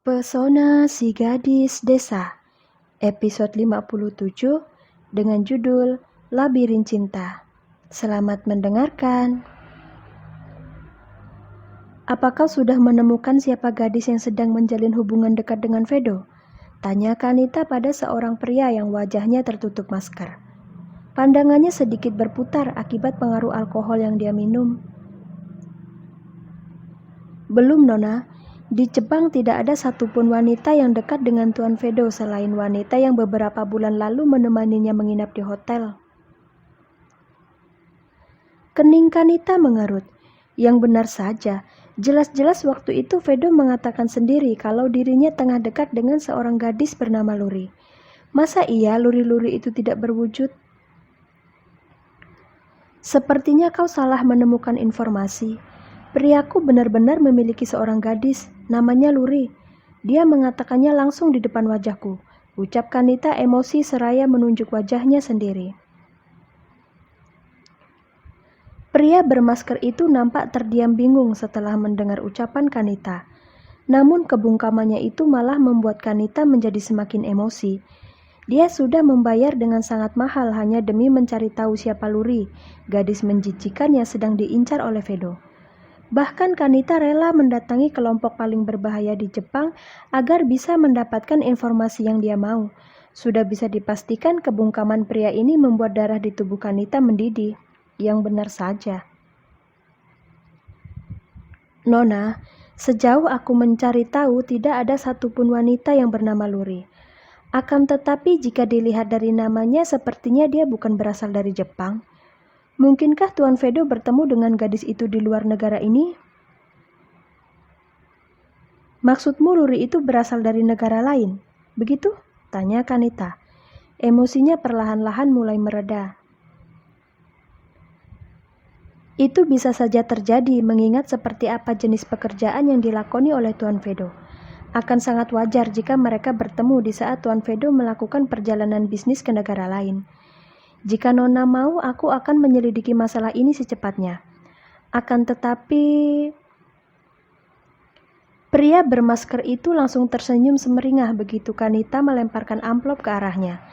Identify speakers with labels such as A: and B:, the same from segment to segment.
A: Pesona si Gadis Desa, episode 57 dengan judul Labirin Cinta. Selamat mendengarkan. Apa kau sudah menemukan siapa gadis yang sedang menjalin hubungan dekat dengan Vedo? Tanya Kanita pada seorang pria yang wajahnya tertutup masker. Pandangannya sedikit berputar akibat pengaruh alkohol yang dia minum. Belum, Nona. Di Jepang tidak ada satupun wanita yang dekat dengan Tuan Vedo selain wanita yang beberapa bulan lalu menemaninya menginap di hotel. Kening Kanita mengerut. Yang benar saja, jelas-jelas waktu itu Vedo mengatakan sendiri kalau dirinya tengah dekat dengan seorang gadis bernama Luri. Masa iya luri-luri itu tidak berwujud? Sepertinya kau salah menemukan informasi. Priaku benar-benar memiliki seorang gadis, namanya Luri. Dia mengatakannya langsung di depan wajahku. Ucap Kanita emosi seraya menunjuk wajahnya sendiri. Pria bermasker itu nampak terdiam bingung setelah mendengar ucapan Kanita. Namun kebungkamannya itu malah membuat Kanita menjadi semakin emosi. Dia sudah membayar dengan sangat mahal hanya demi mencari tahu siapa Luri, gadis menjijikan yang sedang diincar oleh Vedo. Bahkan Kanita rela mendatangi kelompok paling berbahaya di Jepang agar bisa mendapatkan informasi yang dia mau. Sudah bisa dipastikan kebungkaman pria ini membuat darah di tubuh Kanita mendidih. Yang benar saja. Nona, sejauh aku mencari tahu tidak ada satupun wanita yang bernama Luri. Akan tetapi jika dilihat dari namanya sepertinya dia bukan berasal dari Jepang. Mungkinkah Tuan Vedo bertemu dengan gadis itu di luar negara ini? Maksudmu Luri itu berasal dari negara lain? Begitu? Tanya Kanita. Emosinya perlahan-lahan mulai mereda. Itu bisa saja terjadi mengingat seperti apa jenis pekerjaan yang dilakoni oleh Tuan Vedo. Akan sangat wajar jika mereka bertemu di saat Tuan Vedo melakukan perjalanan bisnis ke negara lain. Jika Nona mau, aku akan menyelidiki masalah ini secepatnya. Akan tetapi... Pria bermasker itu langsung tersenyum semeringah begitu Kanita melemparkan amplop ke arahnya.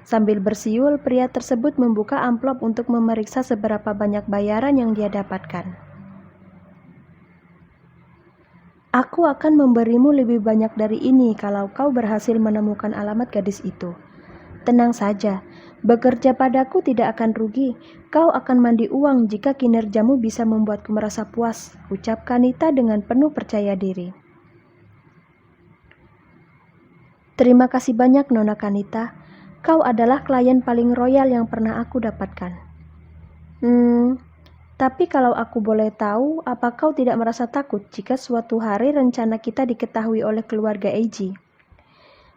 A: Sambil bersiul, pria tersebut membuka amplop untuk memeriksa seberapa banyak bayaran yang dia dapatkan. Aku akan memberimu lebih banyak dari ini kalau kau berhasil menemukan alamat gadis itu. Tenang saja, bekerja padaku tidak akan rugi. Kau akan mandi uang jika kinerjamu bisa membuatku merasa puas, ucap Kanita dengan penuh percaya diri. Terima kasih banyak Nona Kanita. Kau adalah klien paling royal yang pernah aku dapatkan. Tapi kalau aku boleh tahu, apa kau tidak merasa takut jika suatu hari rencana kita diketahui oleh keluarga Eiji?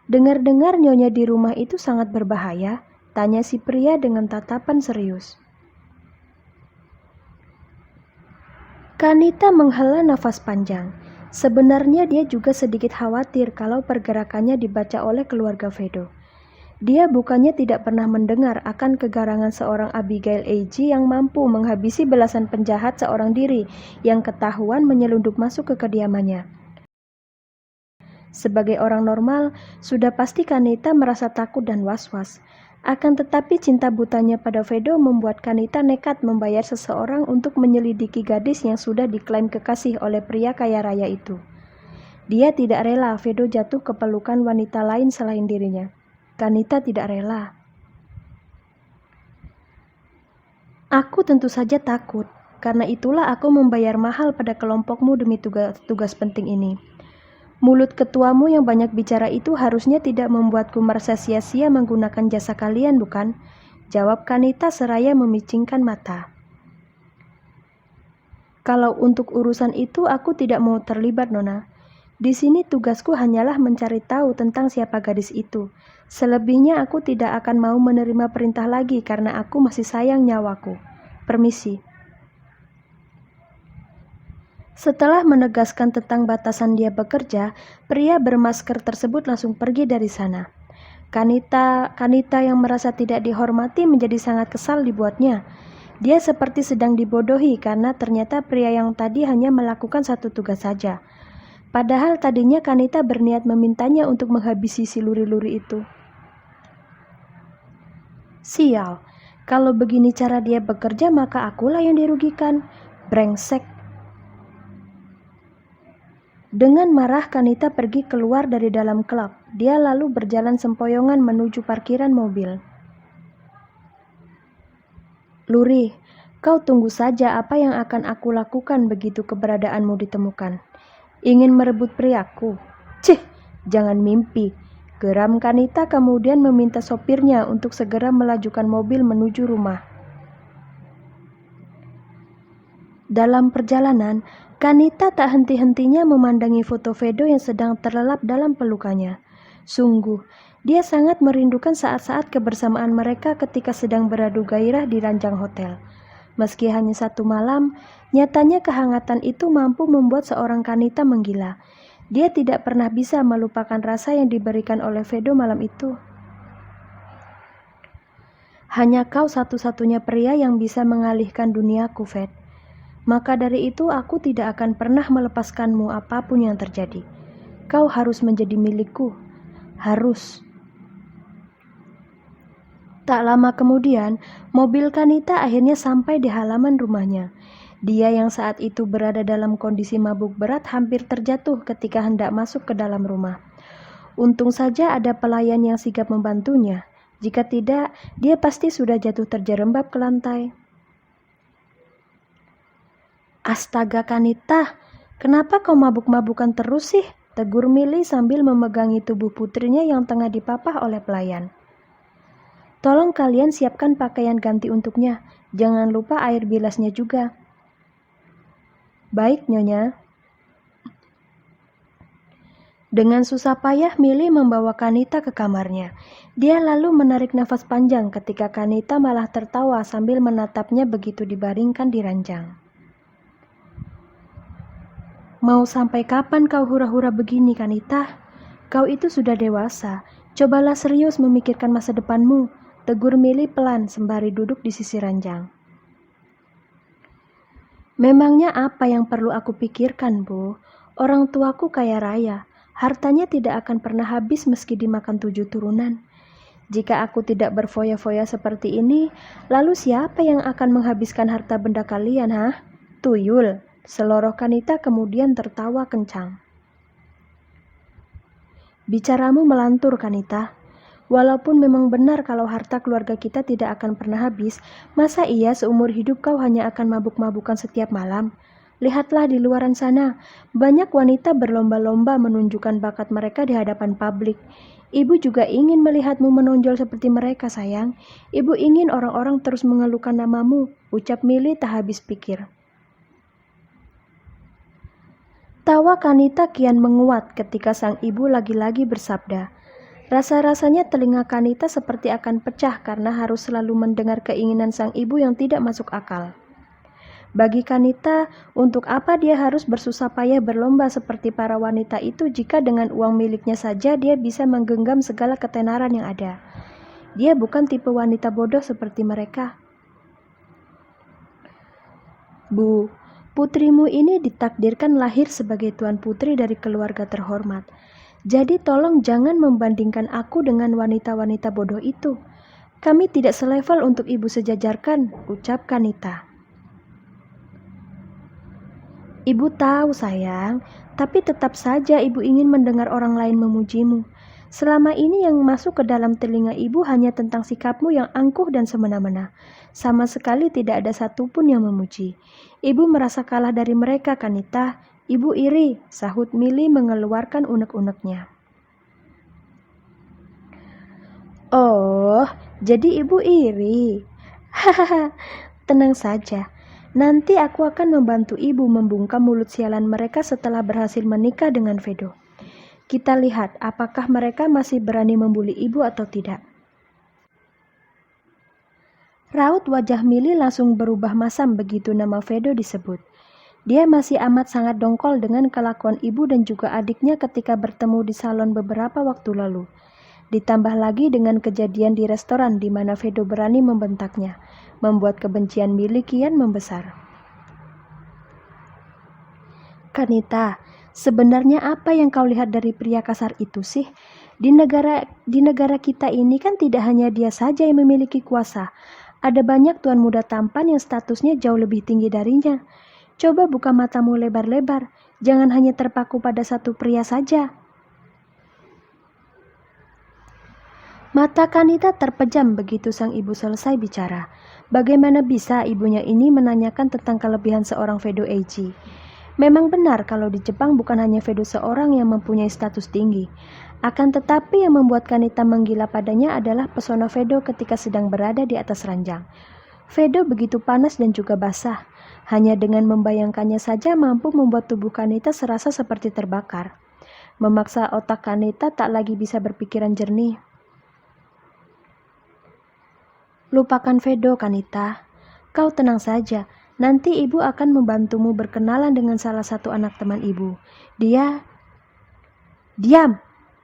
A: Dengar-dengar nyonya di rumah itu sangat berbahaya, tanya si pria dengan tatapan serius. Kanita menghela nafas panjang. Sebenarnya dia juga sedikit khawatir kalau pergerakannya dibaca oleh keluarga Vedo. Dia bukannya tidak pernah mendengar akan kegarangan seorang Abigail Eiji yang mampu menghabisi belasan penjahat seorang diri yang ketahuan menyelundup masuk ke kediamannya. Sebagai orang normal, sudah pasti Kanita merasa takut dan was-was. Akan tetapi cinta butanya pada Vedo membuat Kanita nekat membayar seseorang untuk menyelidiki gadis yang sudah diklaim kekasih oleh pria kaya raya itu. Dia tidak rela Vedo jatuh ke pelukan wanita lain selain dirinya. Kanita tidak rela. Aku tentu saja takut, karena itulah aku membayar mahal pada kelompokmu demi tugas penting ini. Mulut ketuamu yang banyak bicara itu harusnya tidak membuatku merasa sia-sia menggunakan jasa kalian, bukan? Jawab Kanita seraya memicingkan mata. Kalau untuk urusan itu aku tidak mau terlibat, Nona. Di sini tugasku hanyalah mencari tahu tentang siapa gadis itu. Selebihnya aku tidak akan mau menerima perintah lagi karena aku masih sayang nyawaku. Permisi. Setelah menegaskan tentang batasan dia bekerja, pria bermasker tersebut langsung pergi dari sana. Kanita yang merasa tidak dihormati menjadi sangat kesal dibuatnya. Dia seperti sedang dibodohi karena ternyata pria yang tadi hanya melakukan satu tugas saja. Padahal tadinya Kanita berniat memintanya untuk menghabisi si luri-luri itu. Sial, kalau begini cara dia bekerja maka akulah yang dirugikan. Brengsek. Dengan marah Kanita pergi keluar dari dalam klub. Dia lalu berjalan sempoyongan menuju parkiran mobil. Luri, kau tunggu saja apa yang akan aku lakukan begitu keberadaanmu ditemukan. Ingin merebut priaku? Cih, jangan mimpi. Geram Kanita kemudian meminta sopirnya untuk segera melajukan mobil menuju rumah. Dalam perjalanan, Kanita tak henti-hentinya memandangi foto Vedo yang sedang terlelap dalam pelukannya. Sungguh, dia sangat merindukan saat-saat kebersamaan mereka ketika sedang beradu gairah di ranjang hotel. Meski hanya satu malam, nyatanya kehangatan itu mampu membuat seorang Kanita menggila. Dia tidak pernah bisa melupakan rasa yang diberikan oleh Vedo malam itu. Hanya kau satu-satunya pria yang bisa mengalihkan duniaku, Ved. Maka dari itu aku tidak akan pernah melepaskanmu apapun yang terjadi. Kau harus menjadi milikku. Harus. Tak lama kemudian, mobil Kanita akhirnya sampai di halaman rumahnya. Dia yang saat itu berada dalam kondisi mabuk berat hampir terjatuh ketika hendak masuk ke dalam rumah. Untung saja ada pelayan yang sigap membantunya. Jika tidak, dia pasti sudah jatuh terjerembab ke lantai. Astaga Kanita, kenapa kau mabuk-mabukan terus sih? Tegur Mili sambil memegangi tubuh putrinya yang tengah dipapah oleh pelayan. Tolong kalian siapkan pakaian ganti untuknya. Jangan lupa air bilasnya juga. Baik, Nyonya. Dengan susah payah Mili membawa Kanita ke kamarnya. Dia lalu menarik nafas panjang ketika Kanita malah tertawa sambil menatapnya begitu dibaringkan di ranjang. Mau sampai kapan kau hura-hura begini, Kanita? Kau itu sudah dewasa. Cobalah serius memikirkan masa depanmu, tegur Mili pelan sembari duduk di sisi ranjang. Memangnya apa yang perlu aku pikirkan, Bu? Orang tuaku kaya raya. Hartanya tidak akan pernah habis meski dimakan 7 turunan. Jika aku tidak berfoya-foya seperti ini, lalu siapa yang akan menghabiskan harta benda kalian, hah? Tuyul, seloroh Kanita kemudian tertawa kencang. Bicaramu melantur, Kanita. Walaupun memang benar kalau harta keluarga kita tidak akan pernah habis, masa iya seumur hidup kau hanya akan mabuk-mabukan setiap malam? Lihatlah di luaran sana, banyak wanita berlomba-lomba menunjukkan bakat mereka di hadapan publik. Ibu juga ingin melihatmu menonjol seperti mereka, sayang. Ibu ingin orang-orang terus mengeluhkan namamu, ucap Mili tak habis pikir. Tawa Kanita kian menguat ketika sang ibu lagi-lagi bersabda. Rasa-rasanya telinga Kanita seperti akan pecah karena harus selalu mendengar keinginan sang ibu yang tidak masuk akal. Bagi Kanita, untuk apa dia harus bersusah payah berlomba seperti para wanita itu jika dengan uang miliknya saja dia bisa menggenggam segala ketenaran yang ada. Dia bukan tipe wanita bodoh seperti mereka. Bu, putrimu ini ditakdirkan lahir sebagai tuan putri dari keluarga terhormat. Jadi tolong jangan membandingkan aku dengan wanita-wanita bodoh itu. Kami tidak selevel untuk ibu sejajarkan, ucap Kanita. Ibu tahu sayang, tapi tetap saja ibu ingin mendengar orang lain memujimu. Selama ini yang masuk ke dalam telinga ibu hanya tentang sikapmu yang angkuh dan semena-mena. Sama sekali tidak ada satupun yang memuji. Ibu merasa kalah dari mereka, Kanita. Ibu iri, sahut Mili mengeluarkan unek-uneknya. Oh, jadi ibu iri. Hahaha, tenang saja. Nanti aku akan membantu ibu membungkam mulut sialan mereka setelah berhasil menikah dengan Vedo. Kita lihat apakah mereka masih berani membuli ibu atau tidak. Raut wajah Mili langsung berubah masam begitu nama Vedo disebut. Dia masih amat sangat dongkol dengan kelakuan ibu dan juga adiknya ketika bertemu di salon beberapa waktu lalu. Ditambah lagi dengan kejadian di restoran di mana Vedo berani membentaknya, membuat kebencian Mili kian membesar. Kanita, Sebenarnya apa yang kau lihat dari pria kasar itu sih? Di negara kita ini kan tidak hanya dia saja yang memiliki kuasa. Ada banyak tuan muda tampan yang statusnya jauh lebih tinggi darinya. Coba buka matamu lebar-lebar. Jangan hanya terpaku pada satu pria saja. Mata Kanita terpejam begitu sang ibu selesai bicara. Bagaimana bisa ibunya ini menanyakan tentang kelebihan seorang Fedo Eiji? Memang benar kalau di Jepang bukan hanya Fedo seorang yang mempunyai status tinggi. Akan tetapi yang membuat Kanita menggila padanya adalah pesona Fedo ketika sedang berada di atas ranjang. Fedo begitu panas dan juga basah. Hanya dengan membayangkannya saja mampu membuat tubuh Kanita serasa seperti terbakar. Memaksa otak Kanita tak lagi bisa berpikiran jernih. Lupakan Fedo, Kanita. Kau tenang saja. Nanti ibu akan membantumu berkenalan dengan salah satu anak teman ibu. Dia... Diam!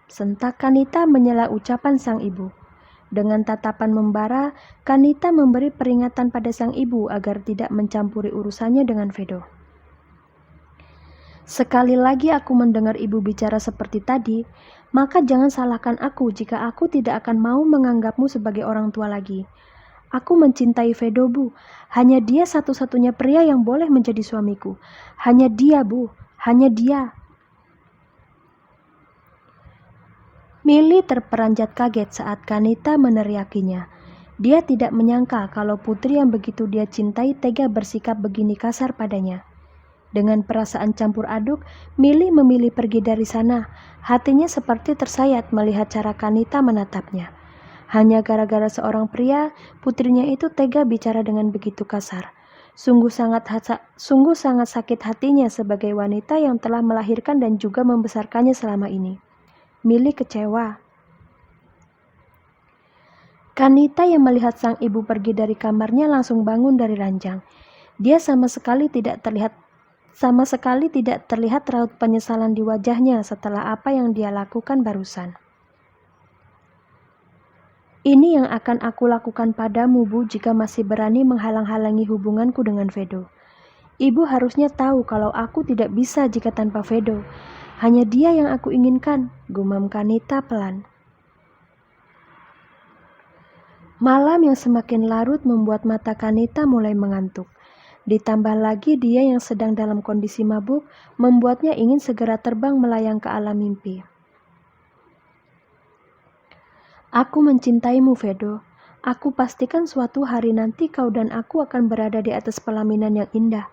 A: Sentak Kanita menyela ucapan sang ibu. Dengan tatapan membara, Kanita memberi peringatan pada sang ibu agar tidak mencampuri urusannya dengan Fedo. Sekali lagi aku mendengar ibu bicara seperti tadi, maka jangan salahkan aku jika aku tidak akan mau menganggapmu sebagai orang tua lagi. Aku mencintai Fedo, Bu. Hanya dia satu-satunya pria yang boleh menjadi suamiku. Hanya dia, Bu. Hanya dia. Mili terperanjat kaget saat Kanita meneriakinya. Dia tidak menyangka kalau putri yang begitu dia cintai tega bersikap begini kasar padanya. Dengan perasaan campur aduk, Mili memilih pergi dari sana. Hatinya seperti tersayat melihat cara Kanita menatapnya. Hanya gara-gara seorang pria, putrinya itu tega bicara dengan begitu kasar. Sungguh sangat sakit hatinya sebagai wanita yang telah melahirkan dan juga membesarkannya selama ini. Mili kecewa. Kanita yang melihat sang ibu pergi dari kamarnya langsung bangun dari ranjang. Dia sama sekali tidak terlihat raut penyesalan di wajahnya setelah apa yang dia lakukan barusan. Ini yang akan aku lakukan padamu, Bu, jika masih berani menghalang-halangi hubunganku dengan Fedo. Ibu harusnya tahu kalau aku tidak bisa jika tanpa Fedo. Hanya dia yang aku inginkan, gumam Kanita pelan. Malam yang semakin larut membuat mata Kanita mulai mengantuk. Ditambah lagi dia yang sedang dalam kondisi mabuk, membuatnya ingin segera terbang melayang ke alam mimpi. Aku mencintaimu, Fedo. Aku pastikan suatu hari nanti kau dan aku akan berada di atas pelaminan yang indah.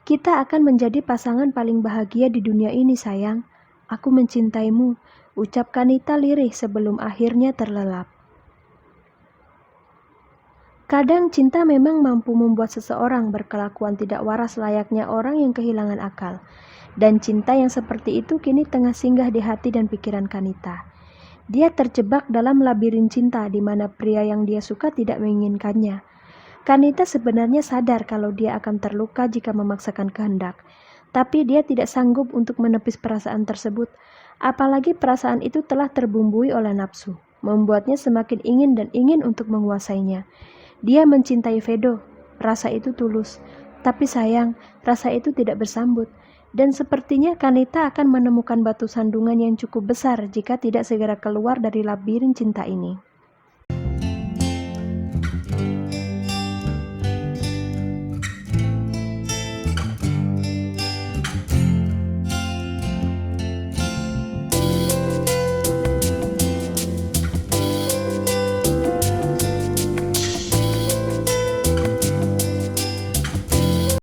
A: Kita akan menjadi pasangan paling bahagia di dunia ini, sayang. Aku mencintaimu, ucap Kanita lirih sebelum akhirnya terlelap. Kadang cinta memang mampu membuat seseorang berkelakuan tidak waras layaknya orang yang kehilangan akal. Dan cinta yang seperti itu kini tengah singgah di hati dan pikiran Kanita. Dia terjebak dalam labirin cinta di mana pria yang dia suka tidak menginginkannya. Kanita sebenarnya sadar kalau dia akan terluka jika memaksakan kehendak. Tapi dia tidak sanggup untuk menepis perasaan tersebut. Apalagi perasaan itu telah terbumbui oleh nafsu. Membuatnya semakin ingin dan ingin untuk menguasainya. Dia mencintai Fedo. Rasa itu tulus. Tapi sayang, rasa itu tidak bersambut. Dan sepertinya Kanita akan menemukan batu sandungan yang cukup besar jika tidak segera keluar dari labirin cinta ini.